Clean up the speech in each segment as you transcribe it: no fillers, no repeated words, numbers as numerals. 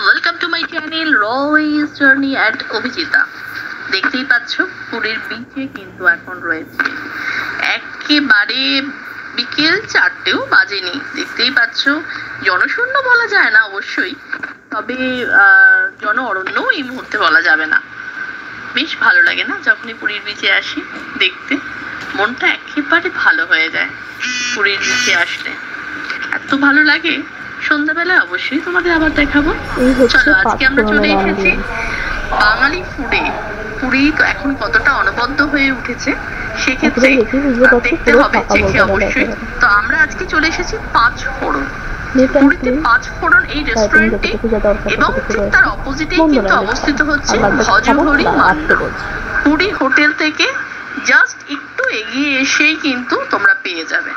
Welcome to my channel Royce journey at Abhijita. দেখতেই পাচ্ছ পুরীর বিচে কিন্তু এখন রয়েছে, একেবারে বিকেল 4টেও বাজেনি। দেখতেই পাচ্ছ জনশূন্য বলা যায় না অবশ্যই, তবে জন অরণ্য এই মুহূর্তে বলা যাবে না। বেশ ভালো লাগে না যখনই পুরীর বিচে আসি, দেখতে মনটা একেবারে ভালো হয়ে যায়। পুরীর বিচে আসলে এত ভালো লাগে। সন্ধ্যাবেলায় অবশ্যই তোমাদের আবার দেখাবো। চলো আজকে আমরা চলে এসেছি বাঙালি ফুডে। পুরী তো এখন কতটা অনবদ্য হয়ে উঠেছে, সেক্ষেত্রে দেখতে হবে চেখে অবশ্যই। তো আমরা আজকে চলে এসেছি পাঁচ ফোড়ন। পুরীতে পাঁচ ফোড়ন এই রেস্টুরেন্টটি এবং ঠিক তার অপোজিটেই কিন্তু অবস্থিত হচ্ছে ভজহরি মান্না। পুরী হোটেল থেকে জাস্ট একটু এগিয়ে এসেই কিন্তু তোমরা পেয়ে যাবে।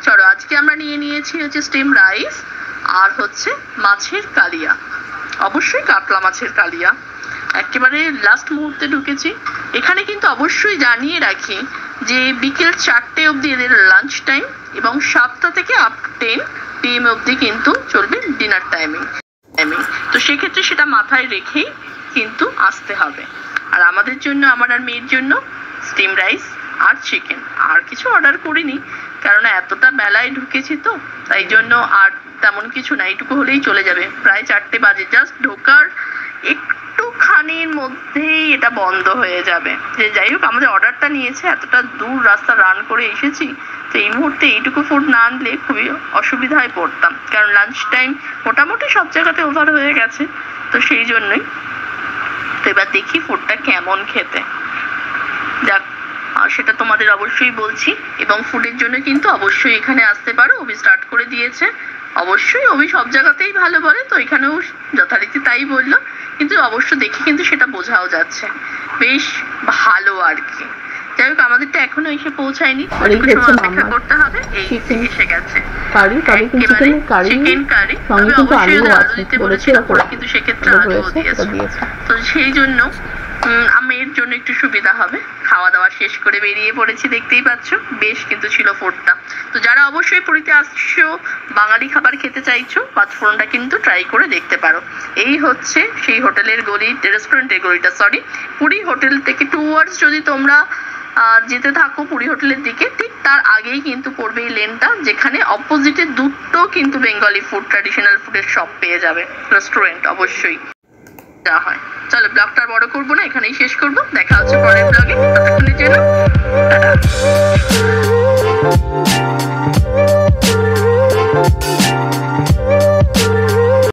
চলো আজকে আমরা নিয়েছি হচ্ছে স্টিম রাইস আর হচ্ছে মাছের কালিয়া, অবশ্যই কাতলা মাছের কালিয়া। একেবারে লাস্ট মুহূর্তে ঢুকেছি এখানে, কিন্তু অবশ্যই জানিয়ে রাখি যে বিকেল 4টে অবধি এদের লাঞ্চ টাইম এবং 7টা থেকে আপ টু 10 PM অবধি কিন্তু চলবে ডিনার টাইমিং। তো সেক্ষেত্রে সেটা মাথায় রেখেই কিন্তু আসতে হবে। আর আমাদের জন্য, আমার আর মেয়ের জন্য স্টিম রাইস আর চিকেন, আর কিছু অর্ডার করিনি কারণ এতটা বেলায় ঢুকেছি তো, তাই জন্য আর তেমন কিছু না, এইটুকু হলেই চলে যাবে। প্রায় 4টে বাজে, জাস্ট ঢোকার একটুখানির মধ্যেই এটা বন্ধ হয়ে যাবে। যে যাই হোক আমাদের অর্ডারটা নিয়েছে, এতটা দূর রাস্তা রান করে এসেছি, তো এই মুহূর্তে এইটুকু ফুড না আনলে খুবই অসুবিধায় পড়তাম, কারণ লাঞ্চ টাইম মোটামুটি সব জায়গাতে ওভার হয়ে গেছে। তো সেই জন্যই তো এবার দেখি ফুডটা কেমন খেতে, যাক সেটা তোমাদের অবশ্যই বলছি। এবং ফুডের জন্য কিন্তু অবশ্যই এখানে আসতে পারো, অভি স্টার্ট করে দিয়েছে। অবশ্যই অভি সব জায়গাতেই ভালো বলে, তো এখানেও যথারীতি তাই বললো, কিন্তু অবশ্য দেখে কিন্তু সেটা বোঝাও যাচ্ছে বেশ ভালো আর কি। যাই হোক আমাদেরটা এখনো এসে পৌঁছায়নি, অপেক্ষা করতে হবে। এই এসে গেছে চিকেন কারি, তবে অবশ্যই আলু দিতে বলেছিল, কিন্তু সেক্ষেত্রে আলুও দিয়েছে। তো সেই জন্য মেয়ের জন্য একটু সুবিধা হবে। খাওয়া দাওয়া শেষ করে বেরিয়ে পড়েছি, দেখতেই পাচ্ছ বেশ কিন্তু ছিল ফুডটা। তো যারা অবশ্যই পুরীতে আসছো, বাঙালি খাবার খেতে চাইছো, পাঁচফোড়নটা কিন্তু ট্রাই করে দেখতে পারো। এই হচ্ছে সেই হোটেলের গলি, রেস্টুরেন্টের গলিটা, সরি পুরী হোটেল থেকে টুয়ার্ডস যদি তোমরা যেতে থাকো পুরী হোটেলের দিকে, ঠিক তার আগেই কিন্তু পড়বে এই লেনটা, যেখানে অপোজিটে দুটো কিন্তু বেঙ্গলি ফুড, ট্র্যাডিশনাল ফুডের শপ পেয়ে যাবে, রেস্টুরেন্ট অবশ্যই যা হয়। চলো ব্লগটা বড় করবো না, এখানেই শেষ করবো। দেখা হচ্ছে পরের ব্লগে, ততক্ষণের জন্য টাটা।